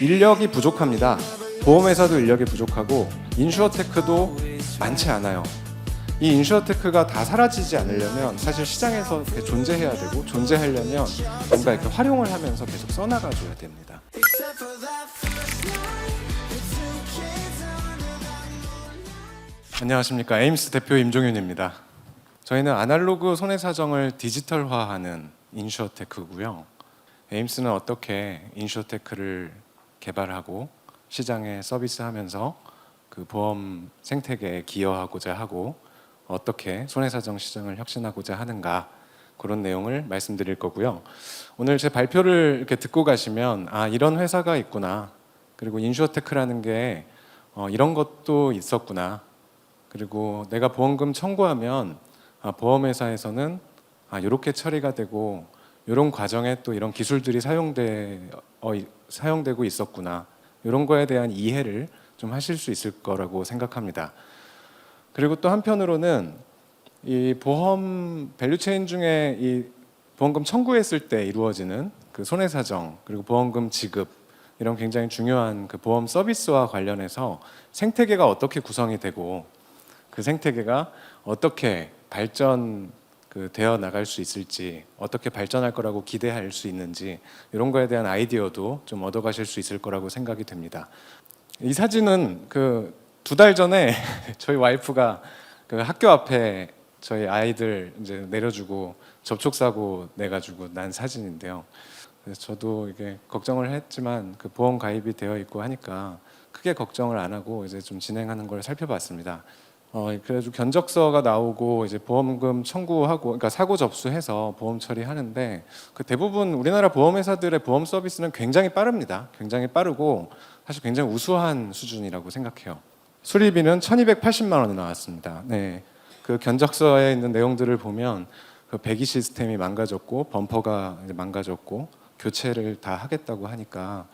인력이 부족합니다. 보험회사도 인력이 부족하고 인슈어테크도 많지 않아요. 이 인슈어테크가 다 사라지지 않으려면 사실 시장에서 이렇게 존재해야 되고, 존재하려면 뭔가 이렇게 활용을 하면서 계속 써나가줘야 됩니다. 안녕하십니까. 에임스 대표 임종윤입니다. 저희는 아날로그 손해사정을 디지털화하는 인슈어테크고요. 에임스는 어떻게 인슈어테크를 개발하고 시장에 서비스하면서 그 보험 생태계에 기여하고자 하고 어떻게 손해사정 시장을 혁신하고자 하는가, 그런 내용을 말씀드릴 거고요. 오늘 제 발표를 이렇게 듣고 가시면 이런 회사가 있구나, 그리고 인슈어테크라는 게 이런 것도 있었구나, 그리고 내가 보험금 청구하면 보험회사에서는 이렇게 처리가 되고 이런 과정에 또 이런 기술들이 사용되고 있었구나, 이런 거에 대한 이해를 좀 하실 수 있을 거라고 생각합니다. 그리고 또 한편으로는 이 보험 밸류체인 중에 이 보험금 청구했을 때 이루어지는 그 손해사정, 그리고 보험금 지급, 이런 굉장히 중요한 그 보험 서비스와 관련해서 생태계가 어떻게 구성이 되고 그 생태계가 어떻게 되어 나갈 수 있을지, 어떻게 발전할 거라고 기대할 수 있는지, 이런 거에 대한 아이디어도 좀 얻어가실 수 있을 거라고 생각이 됩니다. 이 사진은 그 2달 전에 저희 와이프가 그 학교 앞에 저희 아이들 이제 내려주고 접촉사고 내가지고 난 사진인데요. 그래서 저도 이게 걱정을 했지만 그 보험 가입이 되어 있고 하니까 크게 걱정을 안 하고 이제 좀 진행하는 걸 살펴봤습니다. 그래도 견적서가 나오고 이제 보험금 청구하고, 그러니까 사고 접수해서 보험 처리하는데, 그 대부분 우리나라 보험회사들의 보험 서비스는 굉장히 빠릅니다. 굉장히 빠르고 사실 굉장히 우수한 수준이라고 생각해요. 수리비는 1,280만 원이 나왔습니다. 네, 그 견적서에 있는 내용들을 보면 그 배기 시스템이 망가졌고 범퍼가 이제 망가졌고 교체를 다 하겠다고 하니까,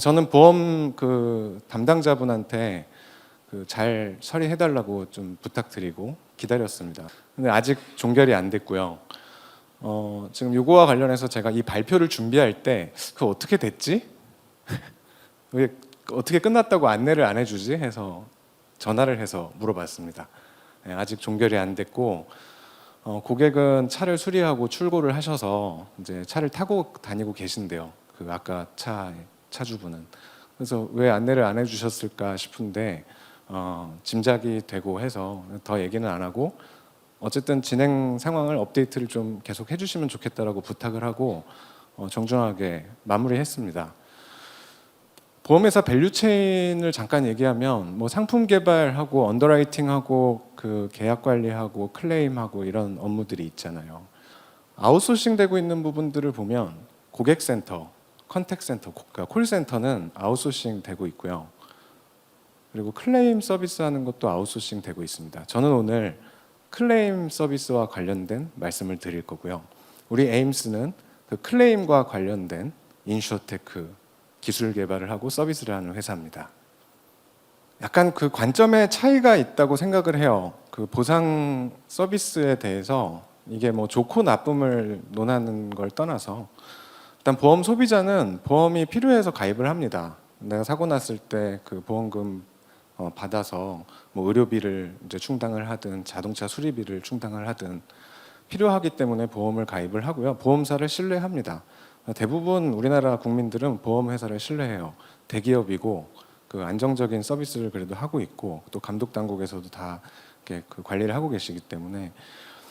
저는 보험 그 담당자분한테 그 잘 처리해달라고 좀 부탁드리고 기다렸습니다. 근데 아직 종결이 안 됐고요. 지금 요거와 관련해서 제가 이 발표를 준비할 때 그 어떻게 됐지? 왜 어떻게 끝났다고 안내를 안 해주지? 해서 전화를 해서 물어봤습니다. 네, 아직 종결이 안 됐고 고객은 차를 수리하고 출고를 하셔서 이제 차를 타고 다니고 계신데요. 그 아까 차주분은. 그래서 왜 안내를 안 해주셨을까 싶은데 짐작이 되고 해서 더 얘기는 안 하고, 어쨌든 진행 상황을 업데이트를 좀 계속 해주시면 좋겠다라고 부탁을 하고 정중하게 마무리했습니다. 보험회사 밸류체인을 잠깐 얘기하면 뭐 상품 개발하고 언더라이팅하고 그 계약 관리하고 클레임하고 이런 업무들이 있잖아요. 아웃소싱 되고 있는 부분들을 보면 고객센터, 컨택센터, 그러니까 콜센터는 아웃소싱 되고 있고요. 그리고 클레임 서비스하는 것도 아웃소싱 되고 있습니다. 저는 오늘 클레임 서비스와 관련된 말씀을 드릴 거고요. 우리 에임스는 그 클레임과 관련된 인슈어테크 기술 개발을 하고 서비스를 하는 회사입니다. 약간 그 관점의 차이가 있다고 생각을 해요. 그 보상 서비스에 대해서 이게 뭐 좋고 나쁨을 논하는 걸 떠나서, 일단 보험 소비자는 보험이 필요해서 가입을 합니다. 내가 사고 났을 때 그 보험금 받아서 뭐 의료비를 이제 충당을 하든 자동차 수리비를 충당을 하든 필요하기 때문에 보험을 가입을 하고요. 보험사를 신뢰합니다. 대부분 우리나라 국민들은 보험회사를 신뢰해요. 대기업이고 그 안정적인 서비스를 그래도 하고 있고, 또 감독 당국에서도 다 이렇게 그 관리를 하고 계시기 때문에,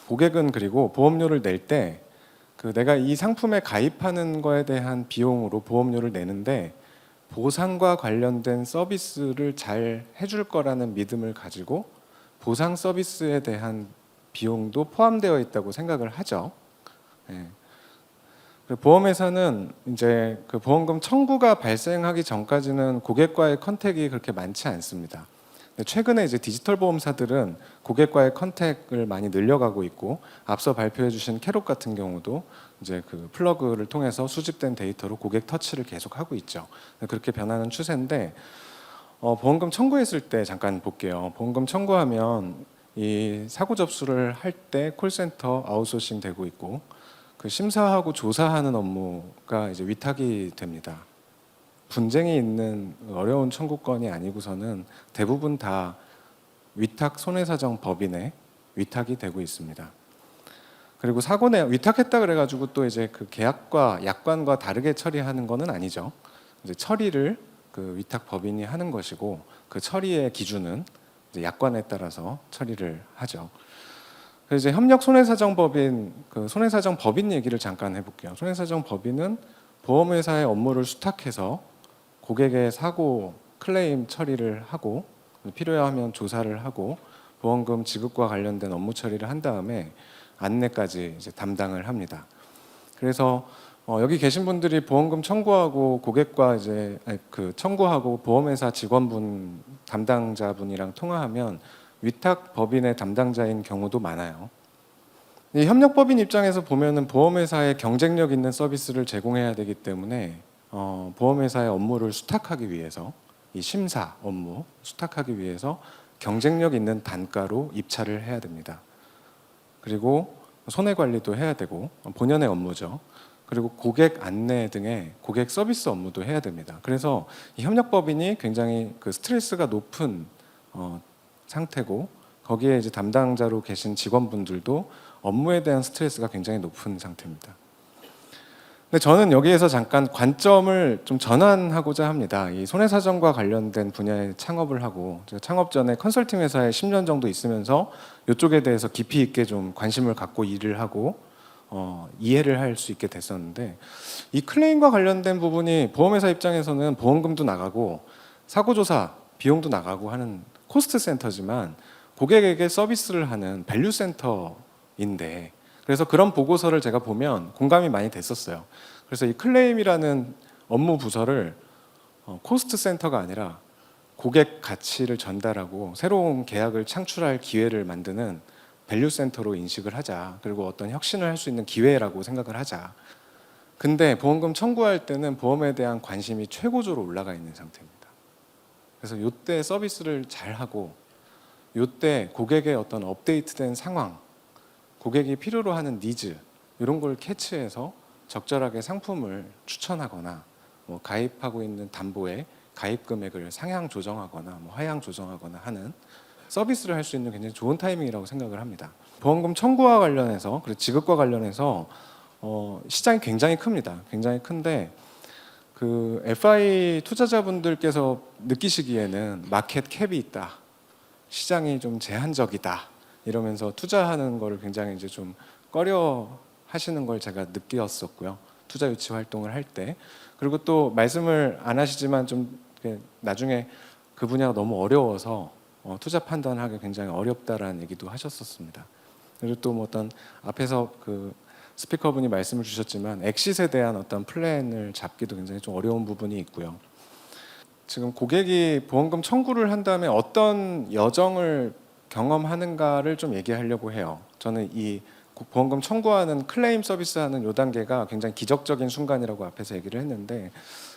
고객은 그리고 보험료를 낼 때 그 내가 이 상품에 가입하는 거에 대한 비용으로 보험료를 내는데 보상과 관련된 서비스를 잘 해줄 거라는 믿음을 가지고 보상 서비스에 대한 비용도 포함되어 있다고 생각을 하죠. 네. 보험회사는 이제 그 보험금 청구가 발생하기 전까지는 고객과의 컨택이 그렇게 많지 않습니다. 최근에 이제 디지털 보험사들은 고객과의 컨택을 많이 늘려가고 있고, 앞서 발표해 주신 캐롯 같은 경우도 이제 그 플러그를 통해서 수집된 데이터로 고객 터치를 계속 하고 있죠. 그렇게 변하는 추세인데, 보험금 청구했을 때 잠깐 볼게요. 보험금 청구하면 이 사고 접수를 할 때 콜센터 아웃소싱 되고 있고, 그 심사하고 조사하는 업무가 이제 위탁이 됩니다. 분쟁이 있는 어려운 청구권이 아니고서는 대부분 다 위탁 손해사정 법인에 위탁이 되고 있습니다. 그리고 사고 내 위탁했다 그래가지고 또 이제 그 계약과 약관과 다르게 처리하는 것은 아니죠. 이제 처리를 그 위탁 법인이 하는 것이고 그 처리의 기준은 이제 약관에 따라서 처리를 하죠. 그래서 이제 협력 손해사정법인 그 손해사정법인 얘기를 잠깐 해볼게요. 손해사정법인은 보험회사의 업무를 수탁해서 고객의 사고 클레임 처리를 하고 필요하면 조사를 하고 보험금 지급과 관련된 업무 처리를 한 다음에 안내까지 이제 담당을 합니다. 그래서 여기 계신 분들이 보험금 청구하고 고객과 이제 그 청구하고 보험회사 직원분 담당자분이랑 통화하면 위탁 법인의 담당자인 경우도 많아요. 이 협력법인 입장에서 보면은 보험회사에 경쟁력 있는 서비스를 제공해야 되기 때문에 보험회사의 업무를 수탁하기 위해서 이 심사 업무 수탁하기 위해서 경쟁력 있는 단가로 입찰을 해야 됩니다. 그리고 손해 관리도 해야 되고 본연의 업무죠. 그리고 고객 안내 등의 고객 서비스 업무도 해야 됩니다. 그래서 이 협력법인이 굉장히 그 스트레스가 높은 상태고 거기에 이제 담당자로 계신 직원분들도 업무에 대한 스트레스가 굉장히 높은 상태입니다. 근데 저는 여기에서 잠깐 관점을 좀 전환하고자 합니다. 이 손해사정과 관련된 분야에 창업을 하고 제가 창업 전에 컨설팅 회사에 10년 정도 있으면서 이쪽에 대해서 깊이 있게 좀 관심을 갖고 일을 하고 이해를 할 수 있게 됐었는데 이 클레임과 관련된 부분이 보험회사 입장에서는 보험금도 나가고 사고조사 비용도 나가고 하는 코스트 센터지만 고객에게 서비스를 하는 밸류 센터인데 그래서 그런 보고서를 제가 보면 공감이 많이 됐었어요. 그래서 이 클레임이라는 업무 부서를 코스트 센터가 아니라 고객 가치를 전달하고 새로운 계약을 창출할 기회를 만드는 밸류 센터로 인식을 하자. 그리고 어떤 혁신을 할 수 있는 기회라고 생각을 하자. 근데 보험금 청구할 때는 보험에 대한 관심이 최고조로 올라가 있는 상태입니다. 그래서 이때 서비스를 잘 하고 이때 고객의 어떤 업데이트된 상황, 고객이 필요로 하는 니즈 이런 걸 캐치해서 적절하게 상품을 추천하거나 뭐 가입하고 있는 담보에 가입 금액을 상향 조정하거나 뭐 하향 조정하거나 하는 서비스를 할 수 있는 굉장히 좋은 타이밍이라고 생각을 합니다. 보험금 청구와 관련해서 그리고 지급과 관련해서 시장이 굉장히 큽니다. 굉장히 큰데 그 FI 투자자분들께서 느끼시기에는 마켓 캡이 있다, 시장이 좀 제한적이다 이러면서 투자하는 거를 굉장히 이제 좀 꺼려 하시는 걸 제가 느꼈었고요. 투자 유치 활동을 할 때. 그리고 또 말씀을 안 하시지만 좀 나중에 그 분야가 너무 어려워서 투자 판단하기 굉장히 어렵다라는 얘기도 하셨었습니다. 그리고 또 뭐 어떤 앞에서 그 스피커분이 말씀을 주셨지만 엑싯에 대한 어떤 플랜을 잡기도 굉장히 좀 어려운 부분이 있고요. 지금 고객이 보험금 청구를 한 다음에 어떤 여정을 경험하는가를 좀 얘기하려고 해요. 저는 이 보험금 청구하는 클레임 서비스하는 요 단계가 굉장히 기적적인 순간이라고 앞에서 얘기를 했는데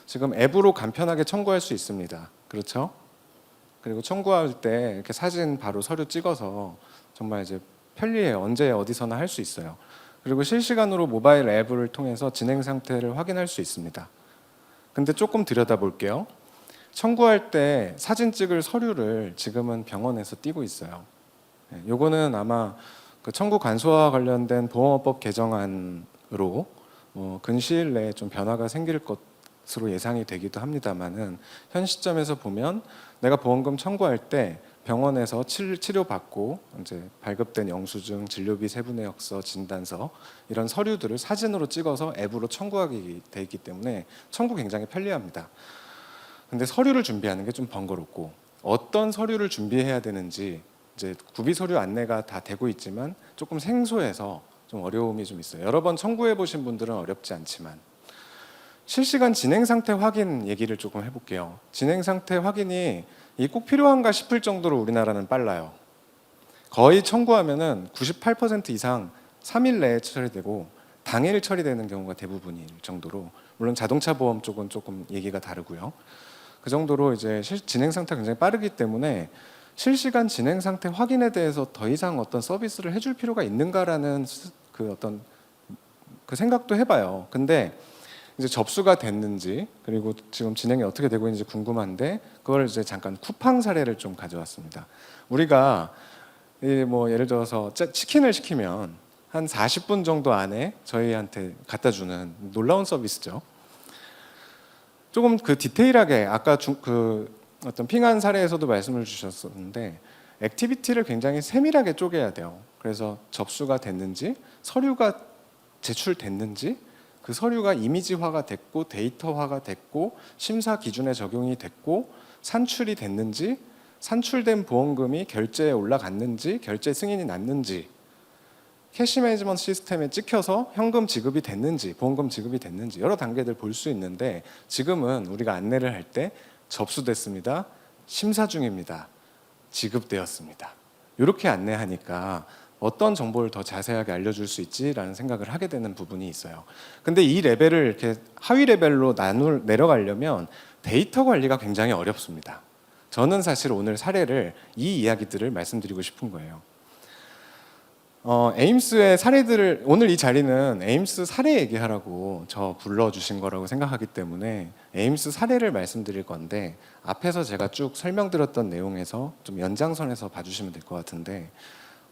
지금 앱으로 간편하게 청구할 수 있습니다. 그렇죠? 그리고 청구할 때 이렇게 사진 바로 서류 찍어서 정말 이제 편리해요. 언제 어디서나 할 수 있어요. 그리고 실시간으로 모바일 앱을 통해서 진행 상태를 확인할 수 있습니다. 근데 조금 들여다볼게요. 청구할 때 사진 찍을 서류를 지금은 병원에서 띄고 있어요. 요거는 아마 그 청구 간소화와 관련된 보험업법 개정안으로 근시일 내에 좀 변화가 생길 것으로 예상이 되기도 합니다만은 현 시점에서 보면 내가 보험금 청구할 때 병원에서 치료받고 이제 발급된 영수증, 진료비 세부내역서, 진단서 이런 서류들을 사진으로 찍어서 앱으로 청구하게 돼 있기 때문에 청구 굉장히 편리합니다. 근데 서류를 준비하는 게 좀 번거롭고 어떤 서류를 준비해야 되는지 이제 구비 서류 안내가 다 되고 있지만 조금 생소해서 좀 어려움이 좀 있어요. 여러 번 청구해 보신 분들은 어렵지 않지만 실시간 진행 상태 확인 얘기를 조금 해볼게요. 진행 상태 확인이 꼭 필요한가 싶을 정도로 우리나라는 빨라요. 거의 청구하면은 98% 이상 3일 내에 처리되고 당일 처리되는 경우가 대부분일 정도로, 물론 자동차 보험 쪽은 조금 얘기가 다르고요. 그 정도로 이제 진행 상태가 굉장히 빠르기 때문에 실시간 진행 상태 확인에 대해서 더 이상 어떤 서비스를 해줄 필요가 있는가라는 그 어떤 그 생각도 해봐요. 근데 이제 접수가 됐는지 그리고 지금 진행이 어떻게 되고 있는지 궁금한데 그걸 이제 잠깐 쿠팡 사례를 좀 가져왔습니다. 우리가 뭐 예를 들어서 치킨을 시키면 한 40분 정도 안에 저희한테 갖다 주는 놀라운 서비스죠. 조금 그 디테일하게 아까 그 어떤 핑한 사례에서도 말씀을 주셨었는데 액티비티를 굉장히 세밀하게 쪼개야 돼요. 그래서 접수가 됐는지, 서류가 제출됐는지, 그 서류가 이미지화가 됐고 데이터화가 됐고 심사 기준에 적용이 됐고 산출이 됐는지, 산출된 보험금이 결제에 올라갔는지, 결제 승인이 났는지, 캐시 매니지먼트 시스템에 찍혀서 현금 지급이 됐는지, 보험금 지급이 됐는지 여러 단계들 볼 수 있는데 지금은 우리가 안내를 할 때 접수됐습니다, 심사 중입니다, 지급되었습니다 이렇게 안내하니까 어떤 정보를 더 자세하게 알려줄 수 있지라는 생각을 하게 되는 부분이 있어요. 근데 이 레벨을 이렇게 하위 레벨로 내려가려면 데이터 관리가 굉장히 어렵습니다. 저는 사실 오늘 사례를 이 이야기들을 말씀드리고 싶은 거예요. 에임스의 사례들을 오늘 이 자리는 에임스 사례 얘기하라고 저 불러주신 거라고 생각하기 때문에 에임스 사례를 말씀드릴 건데 앞에서 제가 쭉 설명드렸던 내용에서 좀 연장선에서 봐주시면 될 것 같은데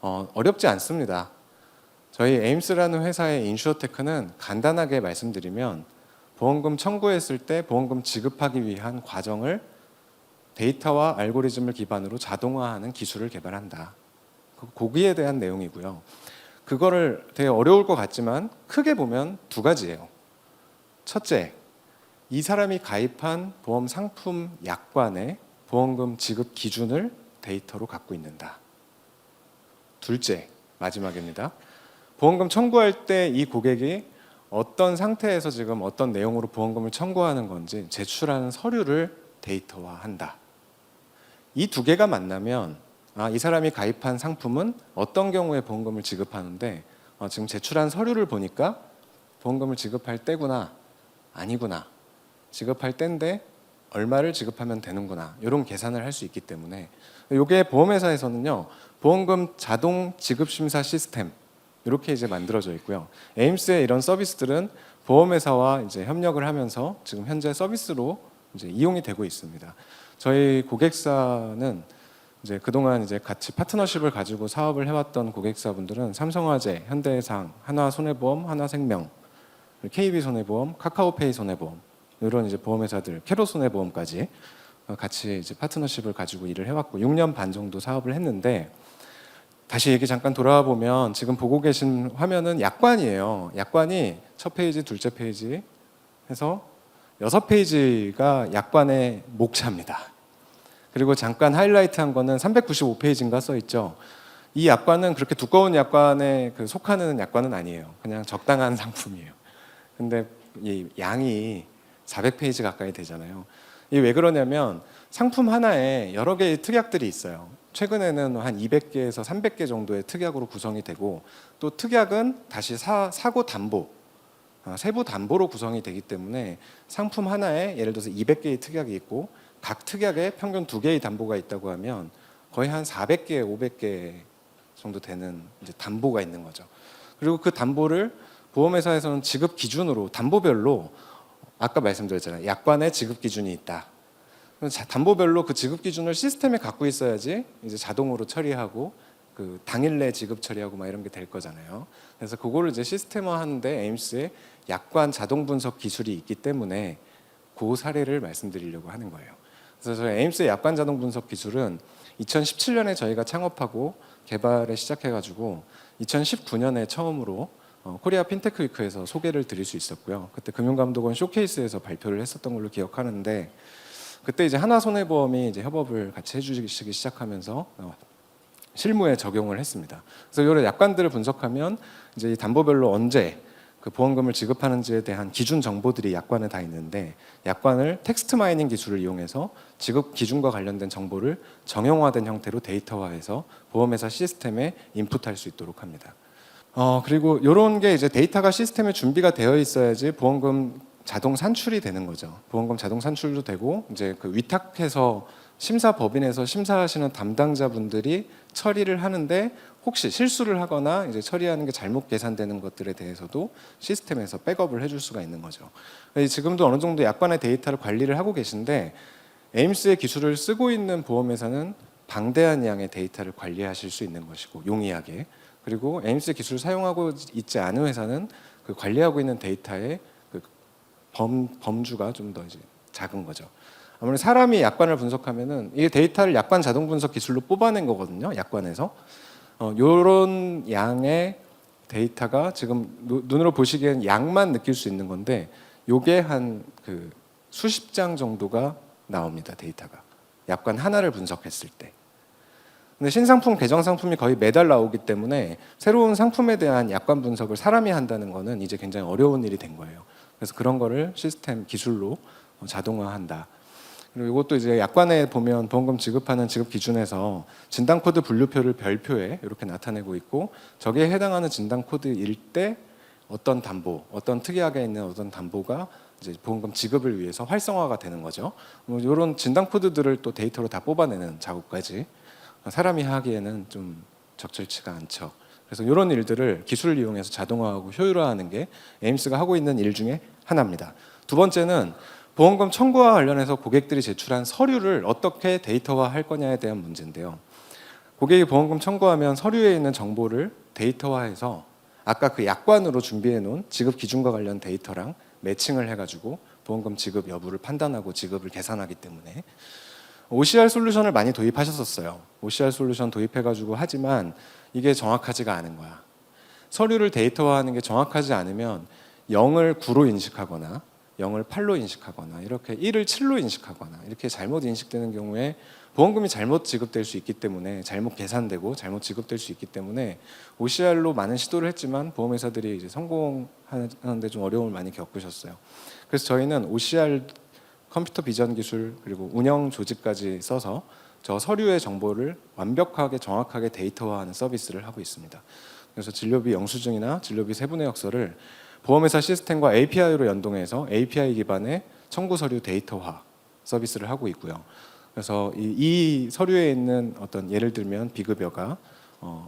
어렵지 않습니다. 저희 에임스라는 회사의 인슈어테크는 간단하게 말씀드리면 보험금 청구했을 때 보험금 지급하기 위한 과정을 데이터와 알고리즘을 기반으로 자동화하는 기술을 개발한다. 거기에 대한 내용이고요. 그거를 되게 어려울 것 같지만 크게 보면 두 가지예요. 첫째, 이 사람이 가입한 보험 상품 약관의 보험금 지급 기준을 데이터로 갖고 있는다. 둘째, 마지막입니다. 보험금 청구할 때 이 고객이 어떤 상태에서 지금 어떤 내용으로 보험금을 청구하는 건지 제출하는 서류를 데이터화한다. 이 두 개가 만나면 이 사람이 가입한 상품은 어떤 경우에 보험금을 지급하는데 지금 제출한 서류를 보니까 보험금을 지급할 때구나, 아니구나, 지급할 때인데 얼마를 지급하면 되는구나 이런 계산을 할 수 있기 때문에 이게 보험회사에서는요 보험금 자동 지급 심사 시스템 이렇게 이제 만들어져 있고요. 에임스의 이런 서비스들은 보험회사와 이제 협력을 하면서 지금 현재 서비스로 이제 이용이 되고 있습니다. 저희 고객사는 이제 그동안 이제 같이 파트너십을 가지고 사업을 해왔던 고객사분들은 삼성화재, 현대해상, 하나손해보험, 하나생명, KB손해보험, 카카오페이 손해보험 이런 이제 보험회사들, 캐롯손해보험까지 같이 이제 파트너십을 가지고 일을 해왔고 6년 반 정도 사업을 했는데 다시 얘기 잠깐 돌아와 보면 지금 보고 계신 화면은 약관이에요. 약관이 첫 페이지, 둘째 페이지 해서 6페이지가 약관의 목차입니다. 그리고 잠깐 하이라이트한 거는 395페이지인가 써 있죠. 이 약관은 그렇게 두꺼운 약관에 속하는 약관은 아니에요. 그냥 적당한 상품이에요. 근데 이 양이 400페이지 가까이 되잖아요. 이게 왜 그러냐면 상품 하나에 여러 개의 특약들이 있어요. 최근에는 한 200개에서 300개 정도의 특약으로 구성이 되고 또 특약은 다시 사고 담보, 세부 담보로 구성이 되기 때문에 상품 하나에 예를 들어서 200개의 특약이 있고 각 특약에 평균 2개의 담보가 있다고 하면 거의 한 400개, 500개 정도 되는 이제 담보가 있는 거죠. 그리고 그 담보를 보험회사에서는 지급 기준으로 담보별로 아까 말씀드렸잖아요. 약관에 지급 기준이 있다. 담보별로 그 지급 기준을 시스템에 갖고 있어야지 이제 자동으로 처리하고 그 당일 내 지급 처리하고 막 이런 게 될 거잖아요. 그래서 그거를 이제 시스템화하는데 에임스에 약관 자동 분석 기술이 있기 때문에 그 사례를 말씀드리려고 하는 거예요. 그래서 저희 에임스의 약관 자동 분석 기술은 2017년에 저희가 창업하고 개발을 시작해가지고 2019년에 처음으로 코리아 핀테크 위크에서 소개를 드릴 수 있었고요. 그때 금융감독원 쇼케이스에서 발표를 했었던 걸로 기억하는데 그때 이제 하나손해보험이 이제 협업을 같이 해주시기 시작하면서 실무에 적용을 했습니다. 그래서 이런 약관들을 분석하면 이제 이 담보별로 언제 그 보험금을 지급하는지에 대한 기준 정보들이 약관에 다 있는데 약관을 텍스트 마이닝 기술을 이용해서 지급 기준과 관련된 정보를 정형화된 형태로 데이터화해서 보험회사 시스템에 인풋할 수 있도록 합니다. 그리고 이런 게 이제 데이터가 시스템에 준비가 되어 있어야지 보험금 자동 산출이 되는 거죠. 보험금 자동 산출도 되고 이제 그 위탁해서 심사법인에서 심사하시는 담당자분들이 처리를 하는데 혹시 실수를 하거나 이제 처리하는 게 잘못 계산되는 것들에 대해서도 시스템에서 백업을 해줄 수가 있는 거죠. 지금도 어느 정도 약관의 데이터를 관리를 하고 계신데 에임스의 기술을 쓰고 있는 보험회사는 방대한 양의 데이터를 관리하실 수 있는 것이고 용이하게, 그리고 에임스의 기술을 사용하고 있지 않은 회사는 그 관리하고 있는 데이터의 그 범주가 좀 더 이제 작은 거죠. 아무래도 사람이 약관을 분석하면은 이 데이터를 약관 자동 분석 기술로 뽑아낸 거거든요. 약관에서 이런 양의 데이터가 지금 눈으로 보시기엔 양만 느낄 수 있는 건데 요게 한 그 수십 장 정도가 나옵니다. 데이터가 약관 하나를 분석했을 때. 근데 신상품, 개정 상품이 거의 매달 나오기 때문에 새로운 상품에 대한 약관 분석을 사람이 한다는 거는 이제 굉장히 어려운 일이 된 거예요. 그래서 그런 거를 시스템 기술로 자동화한다. 그리고 이것도 이제 약관에 보면 보험금 지급하는 지급 기준에서 진단 코드 분류표를 별표에 이렇게 나타내고 있고, 저기에 해당하는 진단 코드일 때 어떤 담보, 어떤 특이하게 있는 어떤 담보가 이제 보험금 지급을 위해서 활성화가 되는 거죠. 이런 진단 코드들을 또 데이터로 다 뽑아내는 작업까지 사람이 하기에는 좀 적절치가 않죠. 그래서 이런 일들을 기술을 이용해서 자동화하고 효율화하는 게 에임스가 하고 있는 일 중에 하나입니다. 두 번째는 보험금 청구와 관련해서 고객들이 제출한 서류를 어떻게 데이터화할 거냐에 대한 문제인데요. 고객이 보험금 청구하면 서류에 있는 정보를 데이터화해서 아까 그 약관으로 준비해 놓은 지급 기준과 관련 데이터랑 매칭을 해가지고 보험금 지급 여부를 판단하고 지급을 계산하기 때문에 OCR 솔루션을 많이 도입하셨었어요. OCR 솔루션 도입해가지고 하지만 이게 정확하지가 않은 거야. 서류를 데이터화하는 게 정확하지 않으면 0을 9로 인식하거나 0을 8로 인식하거나 이렇게 1을 7로 인식하거나 이렇게 잘못 인식되는 경우에 보험금이 잘못 지급될 수 있기 때문에, 잘못 계산되고 잘못 지급될 수 있기 때문에 OCR로 많은 시도를 했지만 보험회사들이 이제 성공하는데 좀 어려움을 많이 겪으셨어요. 그래서 저희는 OCR 컴퓨터 비전 기술 그리고 운영 조직까지 써서 저 서류의 정보를 완벽하게 정확하게 데이터화하는 서비스를 하고 있습니다. 그래서 진료비 영수증이나 진료비 세분의 역서를 보험회사 시스템과 API로 연동해서 API 기반의 청구 서류 데이터화 서비스를 하고 있고요. 그래서 이 서류에 있는 어떤 예를 들면 비급여가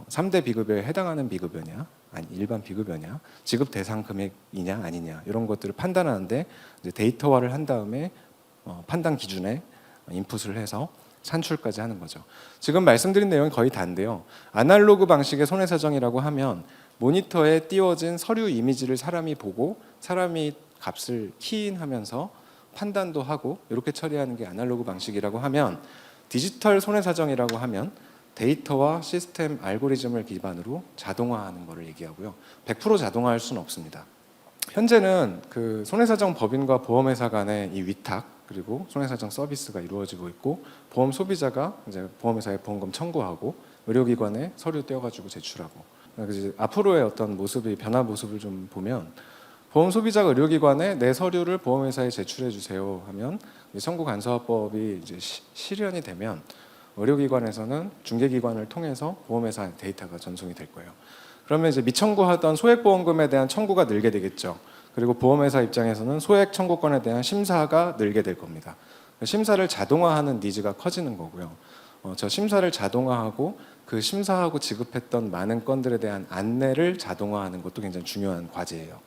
3대 비급여에 해당하는 비급여냐, 아니 일반 비급여냐, 지급 대상 금액이냐 아니냐 이런 것들을 판단하는데 이제 데이터화를 한 다음에 판단 기준에 인풋을 해서 산출까지 하는 거죠. 지금 말씀드린 내용이 거의 다인데요. 아날로그 방식의 손해사정이라고 하면 모니터에 띄워진 서류 이미지를 사람이 보고 사람이 값을 키인하면서 판단도 하고 이렇게 처리하는 게 아날로그 방식이라고 하면, 디지털 손해사정이라고 하면 데이터와 시스템 알고리즘을 기반으로 자동화하는 것을 얘기하고요. 100% 자동화할 수는 없습니다. 현재는 그 손해사정 법인과 보험회사 간의 이 위탁 그리고 손해사정 서비스가 이루어지고 있고, 보험 소비자가 이제 보험회사에 보험금 청구하고 의료기관에 서류 떼어가지고 제출하고, 그래서 앞으로의 어떤 모습이 변화 모습을 좀 보면 보험 소비자가 의료기관에 내 서류를 보험회사에 제출해 주세요 하면 청구간소화법이 이제 실현이 되면 의료기관에서는 중개기관을 통해서 보험회사 데이터가 전송이 될 거예요. 그러면 이제 미청구하던 소액보험금에 대한 청구가 늘게 되겠죠. 그리고 보험회사 입장에서는 소액 청구권에 대한 심사가 늘게 될 겁니다. 심사를 자동화하는 니즈가 커지는 거고요. 저 심사를 자동화하고 그 심사하고 지급했던 많은 건들에 대한 안내를 자동화하는 것도 굉장히 중요한 과제예요.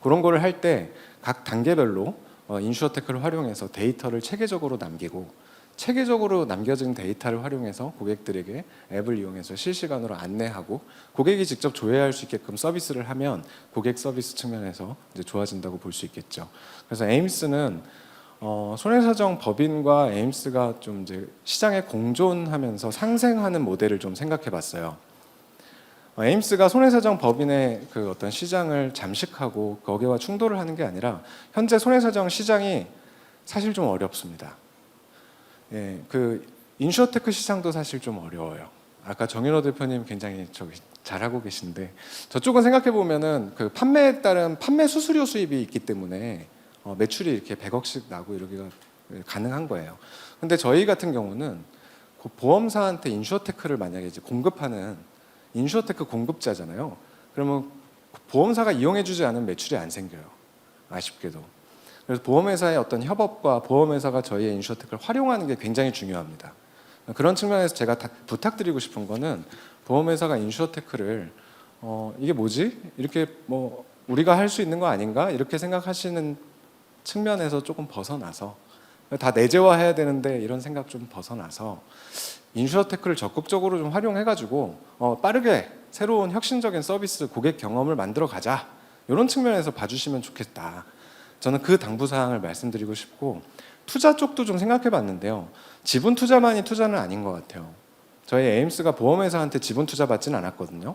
그런 거를 할 때 각 단계별로 인슈어테크를 활용해서 데이터를 체계적으로 남기고, 체계적으로 남겨진 데이터를 활용해서 고객들에게 앱을 이용해서 실시간으로 안내하고 고객이 직접 조회할 수 있게끔 서비스를 하면 고객 서비스 측면에서 이제 좋아진다고 볼 수 있겠죠. 그래서 에임스는 손해사정 법인과 에임스가 좀 이제 시장에 공존하면서 상생하는 모델을 좀 생각해봤어요. 에임스가 손해사정 법인의 그 어떤 시장을 잠식하고 거기와 충돌을 하는 게 아니라 현재 손해사정 시장이 사실 좀 어렵습니다. 예, 그 인슈어테크 시장도 사실 좀 어려워요. 아까 정윤호 대표님 굉장히 잘하고 계신데 저쪽은 생각해 보면은 그 판매에 따른 판매 수수료 수입이 있기 때문에 매출이 이렇게 100억씩 나고 이러기가 가능한 거예요. 근데 저희 같은 경우는 그 보험사한테 인슈어테크를 만약에 이제 공급하는 인슈어테크 공급자잖아요. 그러면 보험사가 이용해주지 않으면 매출이 안 생겨요. 아쉽게도. 그래서 보험회사의 어떤 협업과 보험회사가 저희의 인슈어테크를 활용하는 게 굉장히 중요합니다. 그런 측면에서 제가 부탁드리고 싶은 거는 보험회사가 인슈어테크를 이게 뭐지? 이렇게 뭐 우리가 할 수 있는 거 아닌가? 이렇게 생각하시는 측면에서 조금 벗어나서 다 내재화해야 되는데 이런 생각 좀 벗어나서 인슈어테크를 적극적으로 좀 활용해가지고 빠르게 새로운 혁신적인 서비스 고객 경험을 만들어 가자 이런 측면에서 봐주시면 좋겠다. 저는 그 당부사항을 말씀드리고 싶고 투자 쪽도 좀 생각해봤는데요. 지분 투자만이 투자는 아닌 것 같아요. 저희 에임스가 보험회사한테 지분 투자 받지는 않았거든요.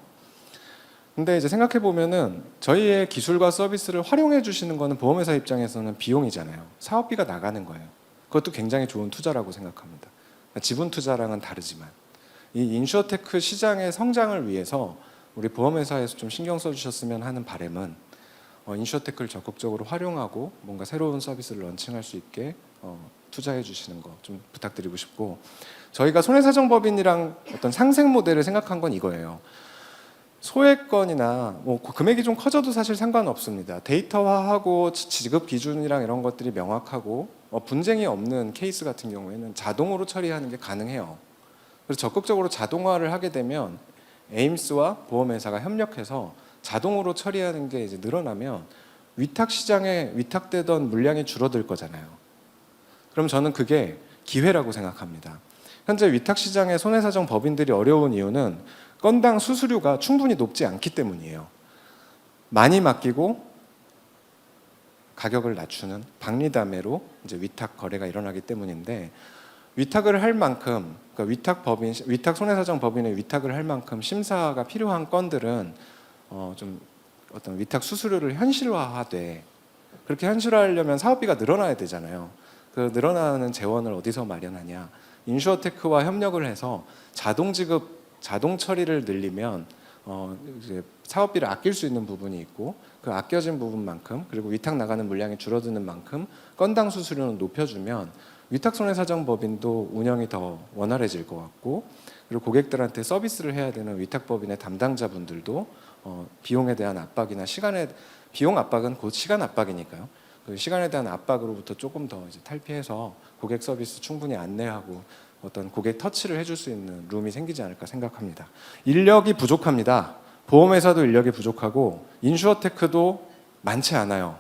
근데 이제 생각해 보면은 저희의 기술과 서비스를 활용해 주시는 거는 보험회사 입장에서는 비용이잖아요. 사업비가 나가는 거예요. 그것도 굉장히 좋은 투자라고 생각합니다. 지분 투자랑은 다르지만 이 인슈어테크 시장의 성장을 위해서 우리 보험회사에서 좀 신경 써주셨으면 하는 바람은 인슈어테크를 적극적으로 활용하고 뭔가 새로운 서비스를 런칭할 수 있게 투자해 주시는 거 좀 부탁드리고 싶고 저희가 손해사정법인이랑 어떤 상생 모델을 생각한 건 이거예요. 소액건이나 뭐 금액이 좀 커져도 사실 상관없습니다. 데이터화하고 지급 기준이랑 이런 것들이 명확하고 분쟁이 없는 케이스 같은 경우에는 자동으로 처리하는 게 가능해요. 그래서 적극적으로 자동화를 하게 되면 에임스와 보험회사가 협력해서 자동으로 처리하는 게 이제 늘어나면 위탁 시장에 위탁되던 물량이 줄어들 거잖아요. 그럼 저는 그게 기회라고 생각합니다. 현재 위탁 시장의 손해사정 법인들이 어려운 이유는 건당 수수료가 충분히 높지 않기 때문이에요. 많이 맡기고 가격을 낮추는 박리담회로 이제 위탁 거래가 일어나기 때문인데 위탁을 할 만큼 그러니까 위탁 손해사정 법인의 위탁을 할 만큼 심사가 필요한 건들은 좀 어떤 위탁 수수료를 현실화하되 그렇게 현실화하려면 사업비가 늘어나야 되잖아요. 그 늘어나는 재원을 어디서 마련하냐? 인슈어테크와 협력을 해서 자동 지급, 자동 처리를 늘리면 이제 사업비를 아낄 수 있는 부분이 있고 그 아껴진 부분만큼 그리고 위탁 나가는 물량이 줄어드는 만큼 건당 수수료는 높여주면 위탁 손해사정법인도 운영이 더 원활해질 것 같고 그리고 고객들한테 서비스를 해야 되는 위탁법인의 담당자분들도 비용에 대한 압박이나 비용 압박은 곧 시간 압박이니까요. 그 시간에 대한 압박으로부터 조금 더 이제 탈피해서 고객 서비스 충분히 안내하고 어떤 고객 터치를 해줄 수 있는 룸이 생기지 않을까 생각합니다. 인력이 부족합니다. 보험회사도 인력이 부족하고 인슈어테크도 많지 않아요.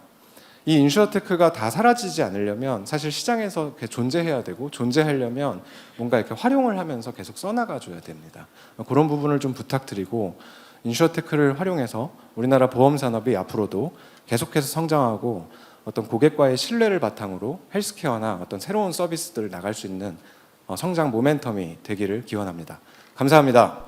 이 인슈어테크가 다 사라지지 않으려면 사실 시장에서 존재해야 되고 존재하려면 뭔가 이렇게 활용을 하면서 계속 써나가줘야 됩니다. 그런 부분을 좀 부탁드리고 인슈어테크를 활용해서 우리나라 보험 산업이 앞으로도 계속해서 성장하고 어떤 고객과의 신뢰를 바탕으로 헬스케어나 어떤 새로운 서비스들을 나갈 수 있는 성장 모멘텀이 되기를 기원합니다. 감사합니다.